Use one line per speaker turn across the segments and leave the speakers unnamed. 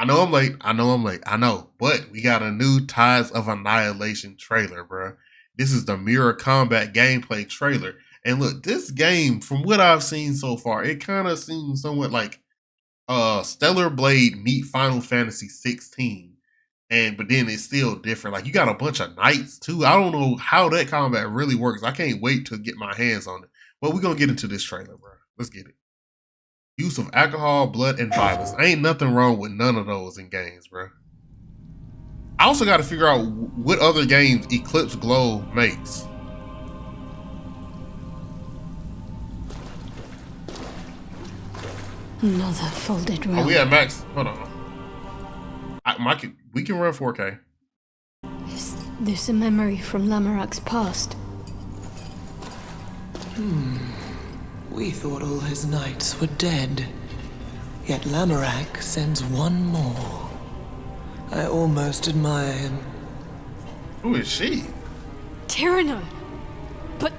I know I'm late. I know I'm late. I know. But we got a new Ties of Annihilation trailer, bro. This is the Mirror Combat gameplay trailer. And look, this game, from what I've seen so far, it kind of seems somewhat like Stellar Blade meet Final Fantasy 16. But then it's still different. Like, you got a bunch of knights too. I don't know how that combat really works. I can't wait to get my hands on it. But we're gonna get into this trailer, bro. Let's get it. Use of alcohol, blood, and violence. Ain't nothing wrong with none of those in games, bro. I also got to figure out what other games Eclipse Glow makes.
Another folded realm.
Oh, we have max. Hold on. We can run 4K.
Is this a memory from Lamorak's past?
We thought all his knights were dead. Yet Lamorak sends one more. I almost admire him.
Who is she?
Tyranno! But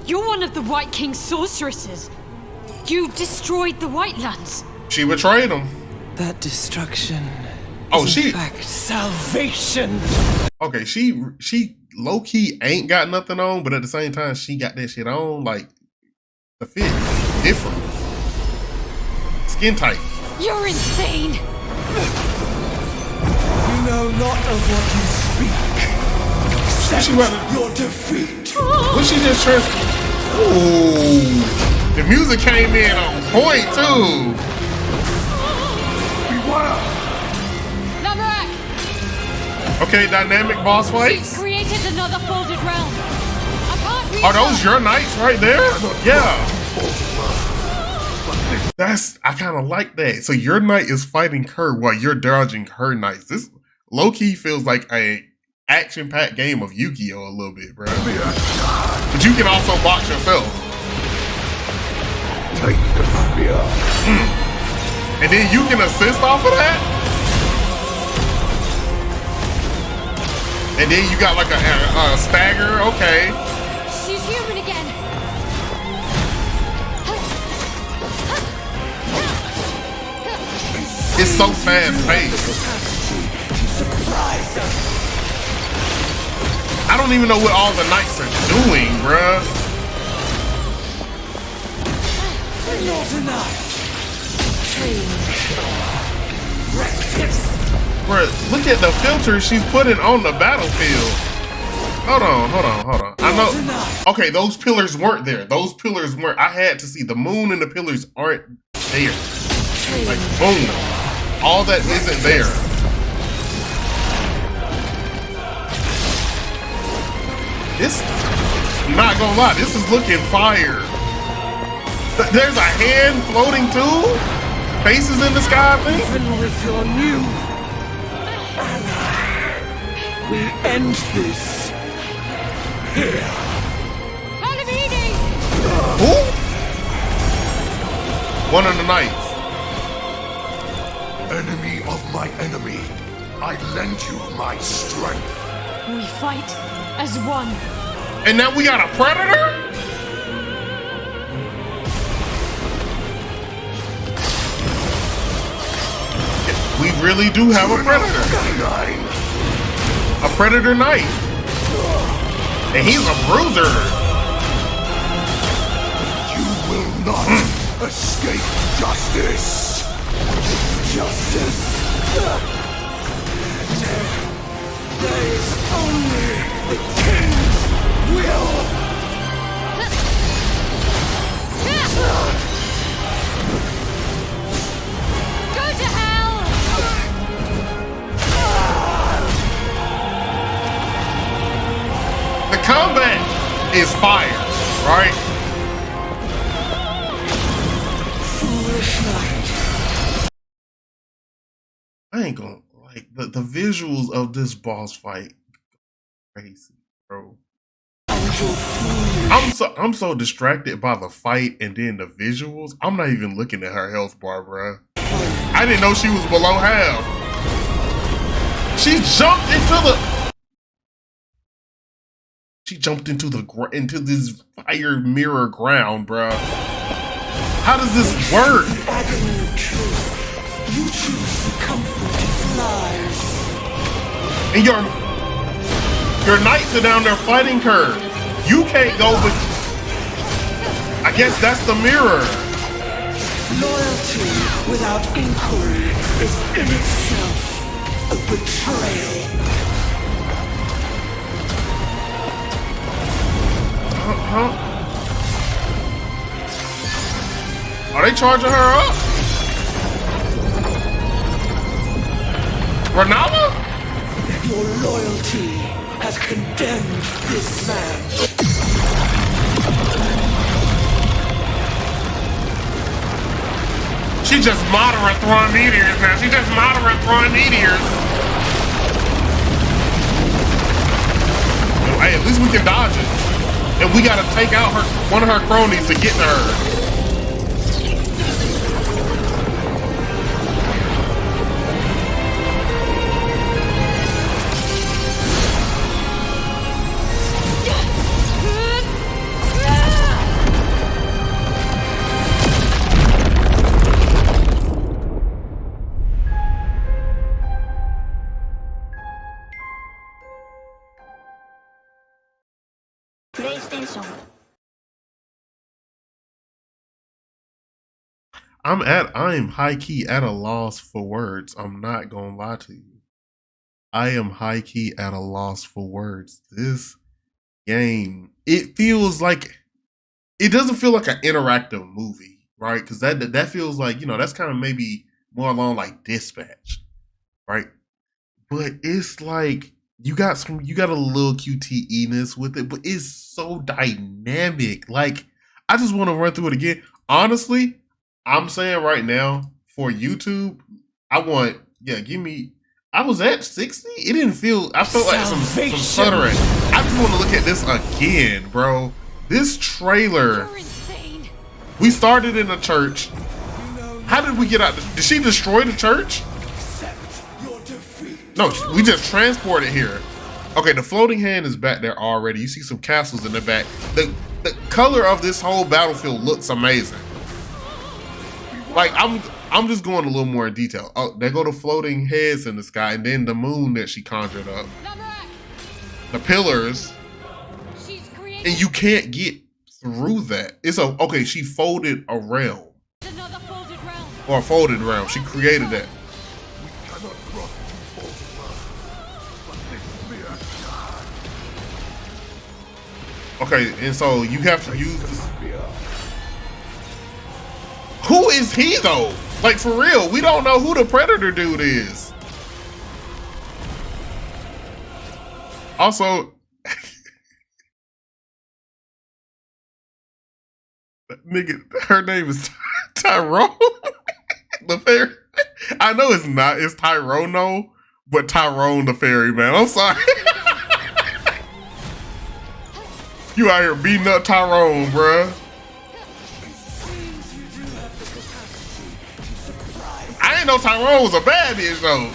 you're one of the White King's sorceresses. You destroyed the White Lands.
She betrayed him.
That destruction
is
in fact salvation.
Okay, she low-key ain't got nothing on, but at the same time, she got that shit on. Like, the fit different. Skin tight.
You're insane!
You know not of what you speak. Your defeat.
What she just trans? Ooh, the music came in on point too.
Lamorak!
Okay, dynamic boss fights.
She's created another folded realm. I can't reach
Are those
her.
your knights right there? Yeah. I kind of like that. So your knight is fighting her while you're dodging her knights. This low-key feels like a action-packed game of Yu-Gi-Oh! A little bit, bro. But you can also box yourself.
Take the spear.
And then you can assist off of that? And then you got like a stagger, okay.
She's human again.
It's so fast-paced. I don't even know what all the knights are doing, bruh.
Not enough.
Bruh, look at the filter she's putting on the battlefield. Hold on. I know. Okay, those pillars weren't there. Those pillars weren't. I had to see the moon and the pillars aren't there. Like, boom. All that isn't there. This, I'm not gonna lie, this is looking fire. There's a hand floating too? Faces in the sky, I think?
Even with your new, we end this here.
Who? One of the knights.
Enemy of my enemy, I lend you my strength.
We fight as one.
And now we got a predator? We really do have a predator. A predator knight. And he's a bruiser.
You will not escape justice. Justice. There is only the king's will.
Go to hell!
The combat is fire, right?
Foolish knight.
I ain't gonna like the visuals of this boss fight. Crazy, bro. I'm so distracted by the fight and then the visuals. I'm not even looking at her health bar, bro. I didn't know she was below half. She jumped into into this fire mirror ground, bro. How does this work?
You choose the comfort of lies.
And your knights are down there fighting her. You can't go, but I guess that's the mirror.
Loyalty without inquiry is in itself a betrayal.
Are they charging her up? Renala?
Your loyalty has condemned this man.
She just moderate throwing meteors now. She just moderate throwing meteors. Hey, at least we can dodge it. And we gotta take out one of her cronies to get to her. I am high key at a loss for words. I'm not gonna lie to you. I am high key at a loss for words. This game, it feels like, it doesn't feel like an interactive movie, right? Because that feels like, you know, that's kind of maybe more along like Dispatch, right? But it's like you got a little QTE-ness with it, but it's so dynamic. Like, I just want to run through it again. Honestly, I'm saying right now for YouTube, I was at 60. It didn't feel, I felt like some stuttering. I just want to look at this again, bro. This trailer.
You're insane.
We started in a church. How did we get out? Did she destroy the church? No, we just transported here. Okay, the floating hand is back there already. You see some castles in the back. The color of this whole battlefield looks amazing. Like, I'm just going a little more in detail. Oh, there go the floating heads in the sky, and then the moon that she conjured up. The pillars. And you can't get through that. Okay, she folded a realm.
Another folded realm.
Or a folded realm. She created that. Okay, and so you have to use this. Who is he though? Like, for real, we don't know who the Predator dude is. Also, nigga, her name is Tyrone. The fairy. I know it's not. It's Tyrone, but Tyrone the ferryman. I'm sorry. You out here beating up Tyrone, bruh. I didn't know Tyrone was a bad bitch though.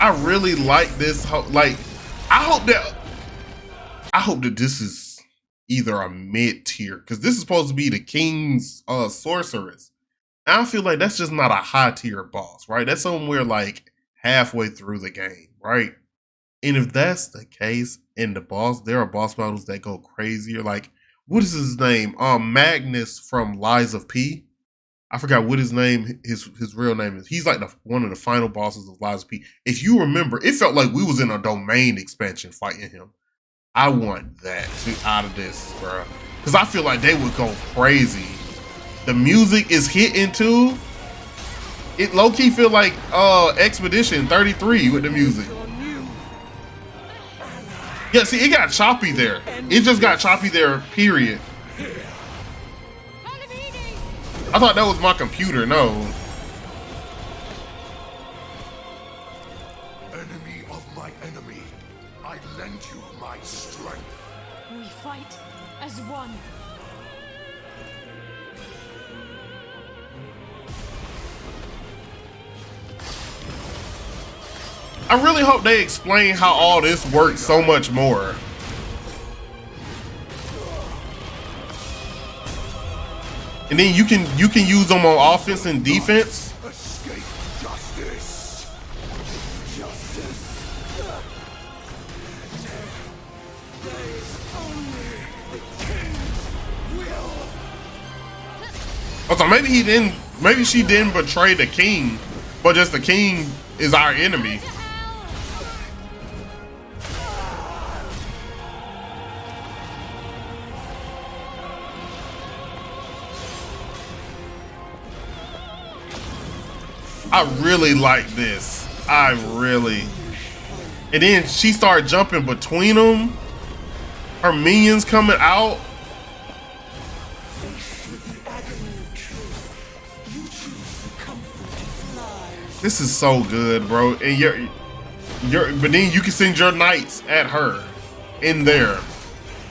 I really like this. Like, I hope that this is either a mid tier, because this is supposed to be the king's sorceress. I feel like that's just not a high tier boss, right? That's somewhere like halfway through the game, right? And if that's the case, in the boss, there are boss battles that go crazier. Like, what is his name? Magnus from Lies of P. I forgot what his name, his real name is. He's like one of the final bosses of Lies of P. If you remember, it felt like we was in a domain expansion fighting him. I want that out of this, bro, because I feel like they would go crazy. The music is hitting too. It low key feel like Expedition 33 with the music. Yeah, see, it got choppy there. It just got choppy there, period. I thought that was my computer, no.
Enemy of my enemy, I lend you my strength.
We fight as one.
I really hope they explain how all this works so much more. And then you can use them on offense and defense.
Escape justice. Justice.
Oh, so maybe he didn't. Maybe she didn't betray the king, but just the king is our enemy. I really like this. I really. And then she started jumping between them. Her minions coming out. This is so good, bro. And but then you can send your knights at her in there.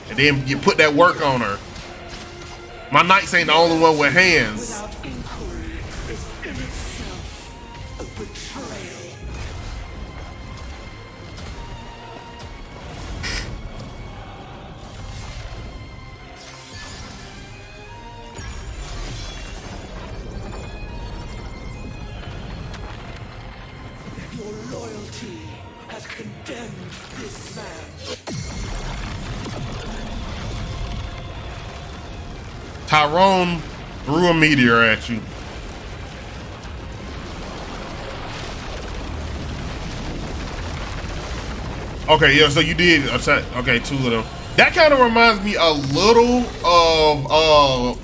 And then you put that work on her. My knights ain't the only one with hands.
Your loyalty has condemned this man.
Tyrone threw a meteor at you. Okay, yeah, so you did attack. Okay, 2 of them. That kind of reminds me a little of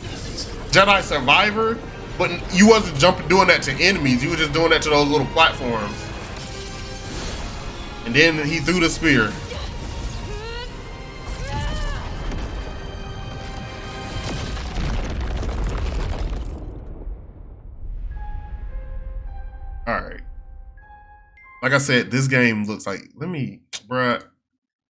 Jedi Survivor, but you wasn't doing that to enemies. You were just doing that to those little platforms. And then he threw the spear. All right. Like I said, this game looks like, bruh.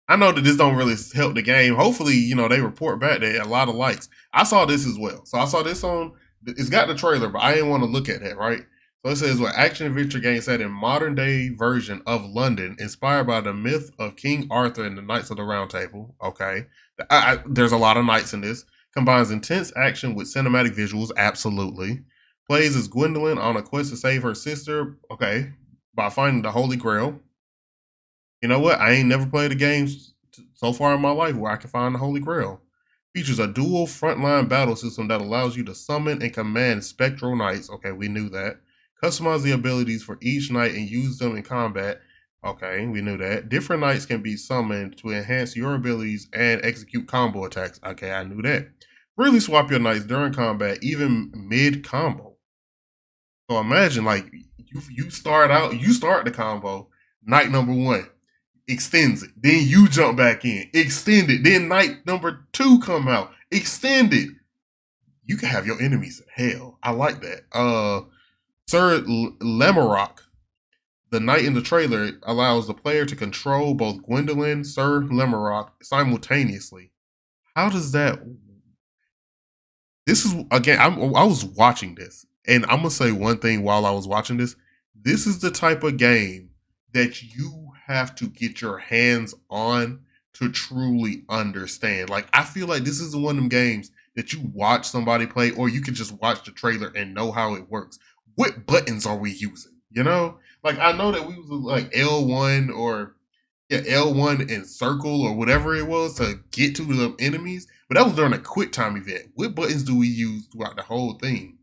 I know that this don't really help the game. Hopefully, you know, they report back that a lot of likes. I saw this as well. So I saw this on, it's got the trailer, but I didn't want to look at that, right? So it says, action adventure game set in modern day version of London, inspired by the myth of King Arthur and the Knights of the Round Table. Okay. There's a lot of knights in this. Combines intense action with cinematic visuals. Absolutely. Plays as Gwendolyn on a quest to save her sister. Okay. By finding the Holy Grail. You know what? I ain't never played a game so far in my life where I can find the Holy Grail. Features a dual frontline battle system that allows you to summon and command spectral knights. Okay, we knew that. Customize the abilities for each knight and use them in combat. Okay, we knew that. Different knights can be summoned to enhance your abilities and execute combo attacks. Okay, I knew that. Really swap your knights during combat, even mid-combo. So imagine, like, you start the combo, knight number 1. Extends it. Then you jump back in. Extend it. Then knight number 2 come out. Extend it. You can have your enemies in hell. I like that. Sir Lamorak, the knight in the trailer, allows the player to control both Gwendolyn, Sir Lamorak simultaneously. How does that? This is, again, I was watching this, and I'm gonna say one thing while I was watching this. This is the type of game that you have to get your hands on to truly understand. Like, I feel like this is one of them games that you watch somebody play, or you can just watch the trailer and know how it works. What buttons are we using? You know? Like, I know that we was like L1 or L1 and circle or whatever it was to get to the enemies, but that was during a quick time event. What buttons do we use throughout the whole thing?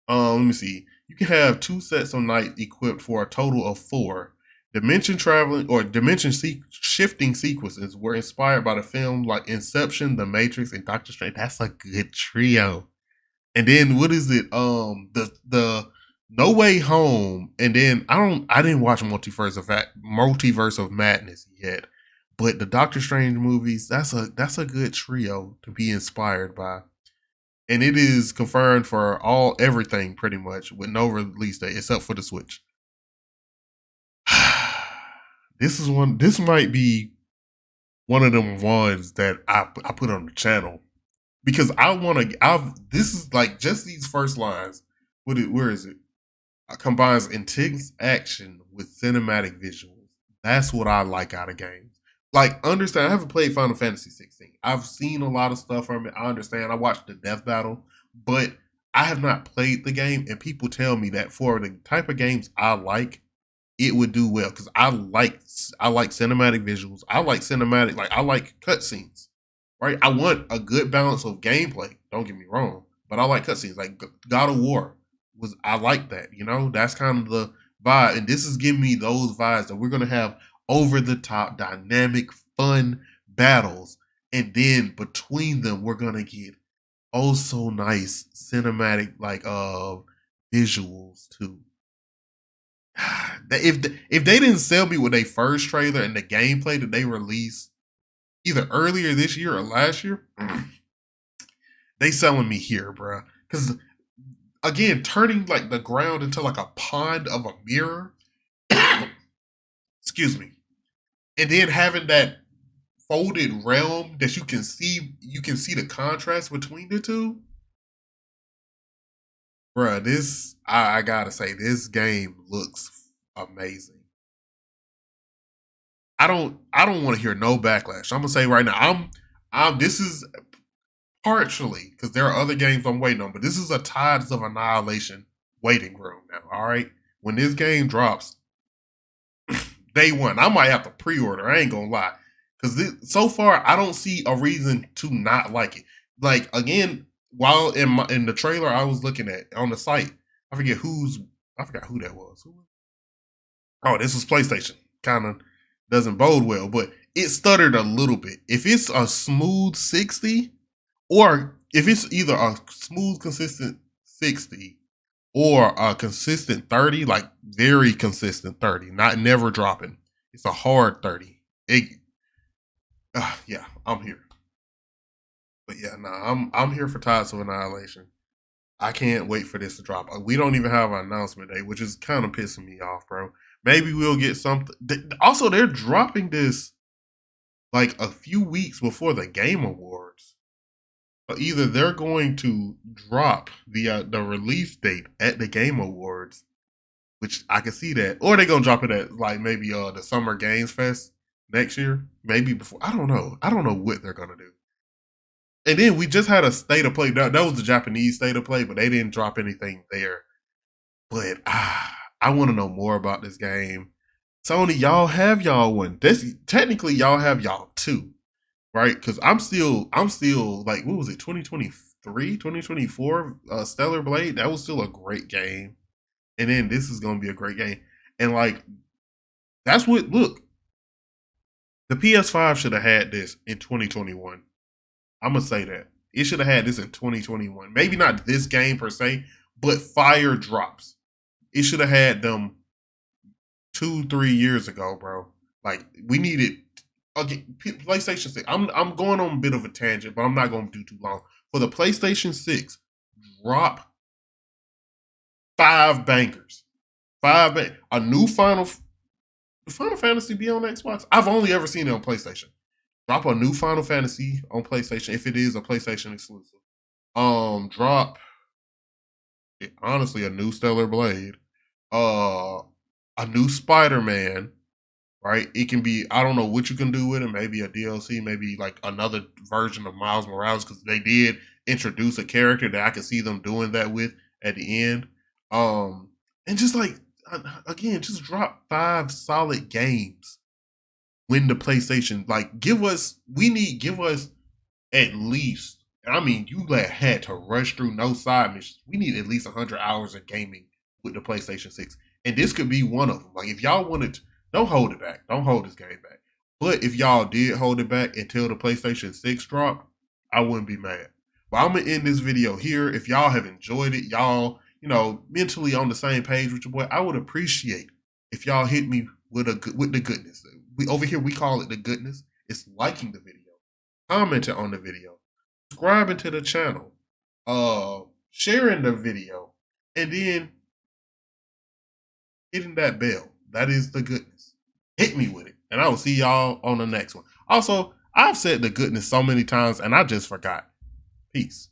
Let me see. You can have 2 sets of knights equipped for a total of 4. Dimension traveling or dimension shifting sequences were inspired by the film like Inception, The Matrix, and Doctor Strange. That's a good trio. And then what is it? The No Way Home, and then I didn't watch Multiverse of Madness yet, but the Doctor Strange movies, that's a good trio to be inspired by. And it is confirmed for everything pretty much with no release date except for the Switch. This might be one of them ones that I put on the channel because this is like just these first lines. Where is it? Combines intense action with cinematic visuals. That's what I like out of games. Like, understand, I haven't played Final Fantasy 16. I've seen a lot of stuff from it. I understand. I watched the death battle but I have not played the game, and people tell me that for the type of games I like, it would do well because I like cinematic visuals. I like cinematic, like I like cutscenes, right? I want a good balance of gameplay. Don't get me wrong, but I like cutscenes. Like God of War was, I like that. You know, that's kind of the vibe, and this is giving me those vibes that we're gonna have over the top, dynamic, fun battles, and then between them, we're gonna get oh so nice cinematic like visuals too. If they didn't sell me with a first trailer and the gameplay that they released either earlier this year or last year, they selling me here, bro. Because again, turning like the ground into like a pond of a mirror, excuse me, and then having that folded realm that you can see the contrast between the two, bro. This I gotta say, this game looks amazing. I don't want to hear no backlash. I'm gonna say right now, I'm this is partially because there are other games I'm waiting on, but this is a Tides of Annihilation waiting room now. All right, when this game drops, day one, I might have to pre-order. I ain't gonna lie, because so far I don't see a reason to not like it. Like again, while in the trailer I was looking at on the site, I forgot who that was. Oh, this was PlayStation. Kind of doesn't bode well, but it stuttered a little bit. If it's a smooth 60, or if it's either a smooth, consistent 60 or a consistent 30, like very consistent 30, not never dropping. It's a hard 30. Yeah, I'm here. But yeah, nah, I'm here for Tides of Annihilation. I can't wait for this to drop. We don't even have an announcement date, which is kind of pissing me off, bro. Maybe we'll get something. Also, they're dropping this like a few weeks before the Game Awards. Either they're going to drop the release date at the Game Awards, which I can see that, or they're gonna drop it at like maybe the Summer Games Fest next year, maybe before. I don't know. I don't know what they're gonna do. And then we just had a state of play. That was the Japanese state of play, but they didn't drop anything there. But I want to know more about this game. Sony, y'all have y'all one. This technically y'all have y'all two, right? Because I'm still like, what was it, 2023, 2024? Stellar Blade, that was still a great game. And then this is gonna be a great game. And like, that's what look. The PS5 should have had this in 2021. I'm gonna say that. It should have had this in 2021. Maybe not this game per se, but fire drops. It should have had them 2-3 years ago, bro. Like we needed again, PlayStation 6. I'm going on a bit of a tangent, but I'm not gonna do too long. For the PlayStation 6, drop 5 bangers. A new Final Fantasy be on Xbox? I've only ever seen it on PlayStation. Drop a new Final Fantasy on PlayStation if it is a PlayStation exclusive. Drop honestly a new Stellar Blade. A new Spider-Man, right? It can be, I don't know what you can do with it. Maybe a DLC, maybe like another version of Miles Morales, because they did introduce a character that I could see them doing that with at the end. And just like again, just drop 5 solid games. When the PlayStation, like, give us at least, I mean, you had to rush through no side missions. We need at least 100 hours of gaming with the PlayStation 6. And this could be one of them. Like, if y'all wanted to, don't hold it back. Don't hold this game back. But if y'all did hold it back until the PlayStation 6 dropped, I wouldn't be mad. But I'm going to end this video here. If y'all have enjoyed it, y'all, mentally on the same page with your boy, I would appreciate if y'all hit me with the goodness. Over here, we call it the goodness. It's liking the video, commenting on the video, subscribing to the channel, sharing the video, and then hitting that bell. That is the goodness. Hit me with it, and I will see y'all on the next one. Also, I've said the goodness so many times, and I just forgot. Peace.